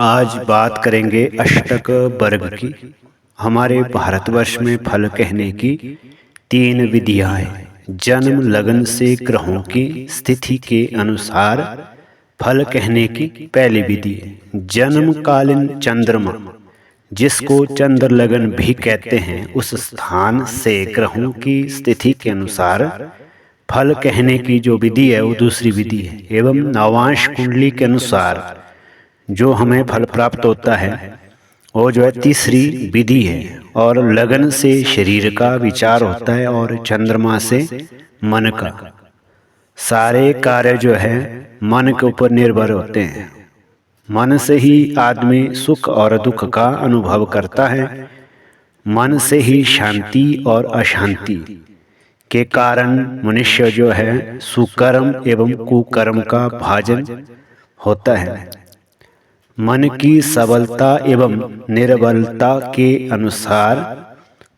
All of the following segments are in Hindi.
आज बात करेंगे अष्टक वर्ग की। हमारे भारतवर्ष में फल कहने की 3 विधियां हैं। जन्म लगन से ग्रहों की स्थिति के अनुसार फल कहने की पहली विधि है जन्मकालीन चंद्रमा, जिसको चंद्र लगन भी कहते हैं। उस स्थान से ग्रहों की स्थिति के अनुसार फल कहने की जो विधि है वो दूसरी विधि है। एवं नवांश कुंडली के अनुसार जो हमें फल प्राप्त होता है वो जो है तीसरी विधि है। और लगन से शरीर का विचार होता है और चंद्रमा से मन का। सारे कार्य जो है मन के ऊपर निर्भर होते हैं। मन से ही आदमी सुख और दुख का अनुभव करता है। मन से ही शांति और अशांति के कारण मनुष्य जो है सुकर्म एवं कुकर्म का भाजन होता है। मन की सबलता एवं निर्बलता के अनुसार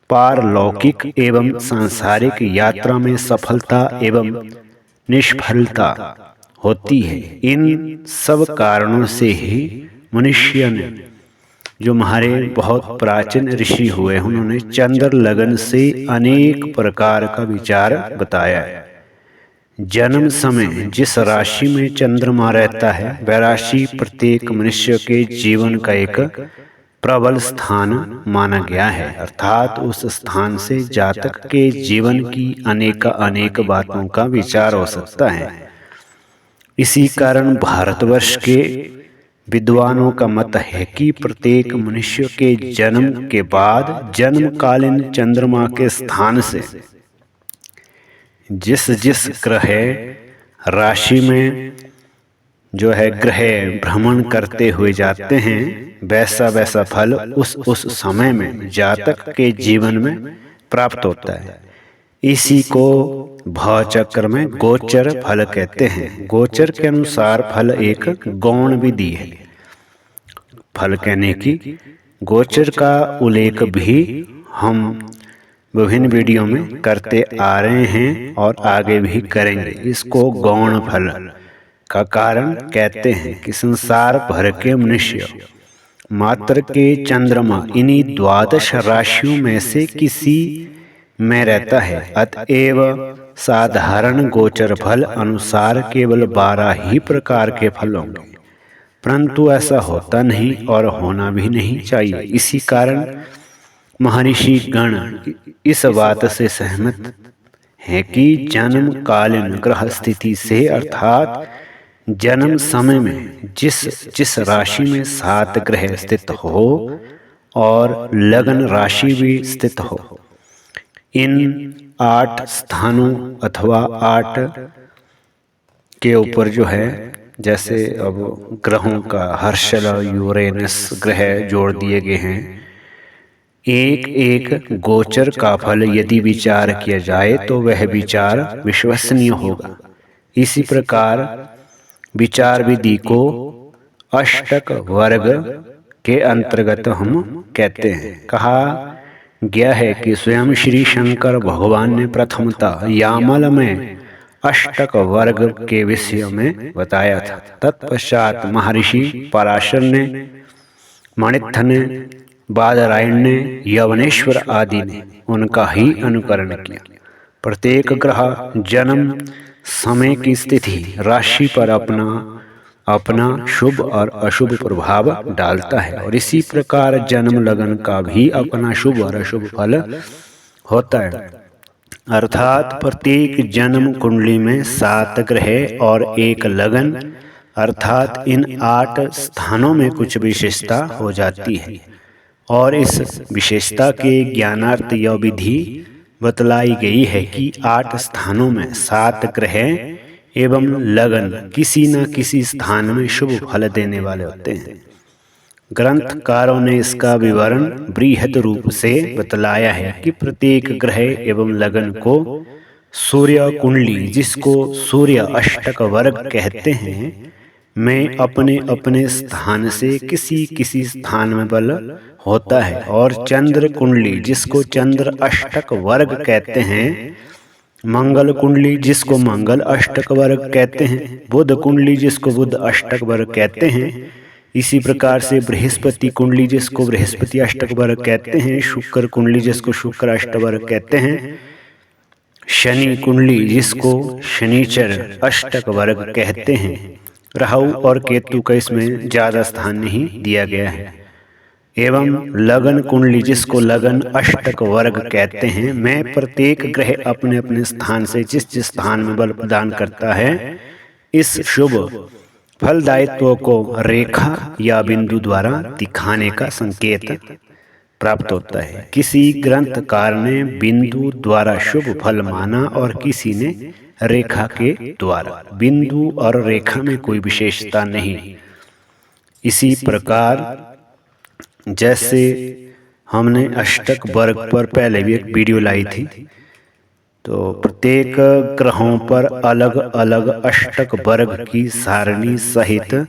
पारलौकिक एवं सांसारिक यात्रा में सफलता एवं निष्फलता होती है। इन सब कारणों से ही मनुष्य ने, जो हमारे बहुत प्राचीन ऋषि हुए, उन्होंने चंद्र लगन से अनेक प्रकार का विचार बताया है। जन्म समय जिस राशि में चंद्रमा रहता है वह राशि प्रत्येक मनुष्य के जीवन का एक प्रबल स्थान माना गया है। अर्थात उस स्थान से जातक के जीवन की अनेक बातों का विचार हो सकता है। इसी कारण भारतवर्ष के विद्वानों का मत है कि प्रत्येक मनुष्य के जन्म के बाद जन्मकालीन चंद्रमा के स्थान से जिस जिस ग्रह राशि में जो है ग्रह भ्रमण करते हुए जाते हैं वैसा वैसा फल उस समय में जातक के जीवन में प्राप्त होता है। इसी को भावचक्र में गोचर फल कहते हैं। गोचर के अनुसार फल एक गौण विधि है फल कहने की। गोचर का उल्लेख भी हम विभिन्न वीडियो में करते आ रहे हैं और आगे भी करेंगे। इसको गौण फल का कारण कहते हैं कि संसार भर के मनुष्य मात्र के चंद्रमा इन्हीं 12 राशियों में से किसी में रहता है। अतएव साधारण गोचर फल अनुसार केवल 12 ही प्रकार के फल होंगे, परंतु ऐसा होता नहीं और होना भी नहीं चाहिए। इसी कारण महर्षि गण इस बात से सहमत है कि जन्मकालीन ग्रह स्थिति से अर्थात जन्म समय में जिस राशि में 7 ग्रह स्थित हो और लगन राशि भी स्थित हो, इन 8 स्थानों अथवा 8 के ऊपर जो है, जैसे अब ग्रहों का हर्षल यूरेनस ग्रह जोड़ दिए गए हैं। एक एक गोचर का फल यदि विचार किया जाए तो वह विचार विश्वसनीय होगा। इसी प्रकार विचार विधि को अष्टक वर्ग के अंतर्गत हम कहते हैं। कहा गया है कि स्वयं श्री शंकर भगवान ने प्रथमतः यामल में अष्टक वर्ग के विषय में बताया था। तत्पश्चात महर्षि पराशर ने, मणित्थ ने, बादरायण ने, यवनेश्वर आदि ने उनका ही अनुकरण किया। प्रत्येक ग्रह जन्म समय की स्थिति राशि पर अपना शुभ और अशुभ प्रभाव डालता है और इसी प्रकार जन्म लगन का भी अपना शुभ और अशुभ फल होता है। अर्थात प्रत्येक जन्म कुंडली में 7 ग्रह और एक लगन, अर्थात इन 8 स्थानों में कुछ विशेषता हो जाती है और इस विशेषता के ज्ञानार्थ यह विधि बतलाई गई है कि 8 स्थानों में 7 ग्रह एवं लगन किसी न किसी स्थान में शुभ फल देने वाले होते हैं। ग्रंथकारों ने इसका विवरण बृहद रूप से बतलाया है कि प्रत्येक ग्रह एवं लगन को सूर्य कुंडली, जिसको सूर्य अष्टक वर्ग कहते हैं, में अपने अपने स्थान से किसी किसी स्थान में बल होता है और चंद्र कुंडली, जिसको चंद्र अष्टक वर्ग कहते हैं, मंगल कुंडली, जिसको मंगल अष्टक वर्ग कहते हैं, बुध कुंडली, जिसको बुध अष्टक वर्ग कहते हैं, इसी प्रकार से बृहस्पति कुंडली जिसको बृहस्पति अष्टक वर्ग कहते हैं, शुक्र कुंडली जिसको शुक्र अष्टक वर्ग कहते हैं, शनि कुंडली जिसको शनिचर अष्टक वर्ग कहते हैं, राहु और केतु का इसमें ज्यादा स्थान नहीं दिया गया है, एवं लगन कुंडली जिसको लगन अष्टक वर्ग कहते हैं, में प्रत्येक ग्रह अपने अपने स्थान से जिस जिस स्थान में बल प्रदान करता है, इस शुभ फलदायित्व को रेखा या बिंदु द्वारा दिखाने का संकेत प्राप्त होता है। किसी ग्रंथकार ने बिंदु द्वारा शुभ फल माना और किसी ने रेखा के द्वारा। बिंदु और रेखा में कोई विशेषता नहीं। इसी प्रकार जैसे हमने अष्टक वर्ग पर पहले भी एक वीडियो लाई थी, तो प्रत्येक ग्रहों पर अलग अलग अष्टक वर्ग की सारणी सहित,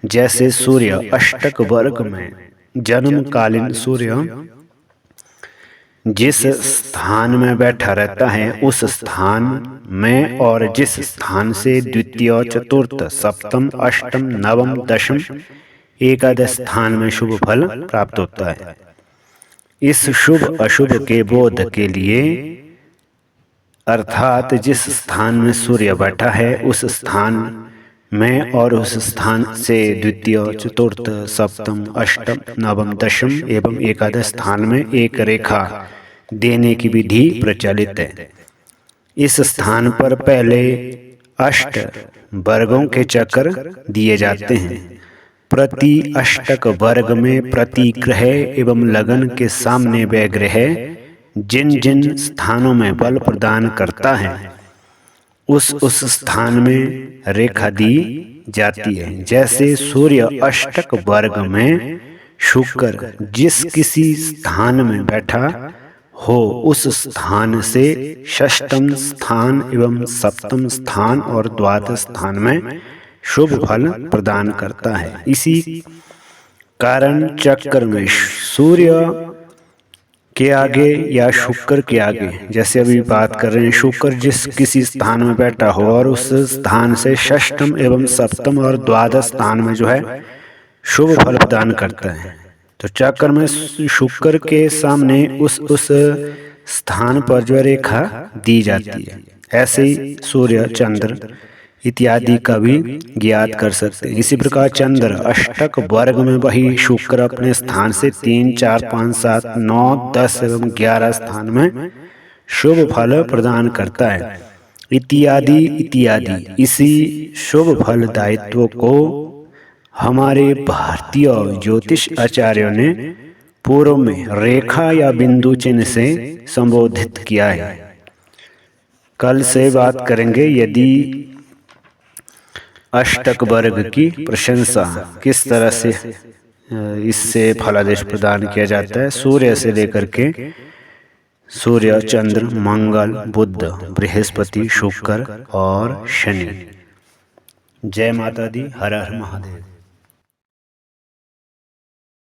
जैसे सूर्य अष्टक वर्ग में जन्मकालीन सूर्य जिस स्थान में बैठा रहता है उस स्थान में और जिस स्थान से द्वितीय, चतुर्थ, सप्तम, अष्टम, नवम, दशम, एकादश स्थान में शुभ फल प्राप्त होता है। इस शुभ अशुभ के बोध के लिए, अर्थात जिस स्थान में सूर्य बैठा है उस स्थान में और उस स्थान से द्वितीय, चतुर्थ, सप्तम, अष्टम, नवम, दशम एवं एकादश स्थान में एक रेखा देने की विधि प्रचलित है। इस स्थान पर पहले अष्ट वर्गों के चक्र दिए जाते हैं। प्रति अष्टक वर्ग में प्रति ग्रह एवं लगन के सामने वह ग्रह जिन जिन स्थानों में बल प्रदान करता है उस स्थान में रेखा दी जाती है। जैसे सूर्य अष्टक वर्ग में शुक्र जिस किसी स्थान में बैठा हो उस स्थान से षष्ठम स्थान एवं सप्तम स्थान और द्वादश स्थान में शुभ फल प्रदान करता है। इसी कारण चक्र में सूर्य के आगे या शुक्र के आगे, जैसे अभी बात कर रहे हैं, शुक्र जिस किसी स्थान में बैठा हो और उस स्थान से षष्ठम एवं सप्तम और द्वादश स्थान में जो है शुभ फल प्रदान करता है, तो चक्र में शुक्र के सामने उस स्थान पर जो रेखा दी जाती है। ऐसे ही सूर्य, चंद्र इत्यादि का भी ज्ञात कर सकते हैं। इसी प्रकार चंद्र अष्टक वर्ग में वही शुक्र अपने स्थान से 3, 4, 5, 7, 9, 10 एवं 11 स्थान में शुभ फल प्रदान करता है, इत्यादि इत्यादि। इसी शुभ फल दायित्व को हमारे भारतीय ज्योतिष आचार्यों ने पूर्व में रेखा या बिंदु चिन्ह से संबोधित किया है। कल से बात करेंगे यदि अष्टक वर्ग की प्रशंसा किस तरह से इससे फलादेश प्रदान किया जाता है, सूर्य से लेकर के सूर्य, चंद्र, मंगल, बुध, बृहस्पति, शुक्र और शनि। जय माता दी। हर हर महादेव।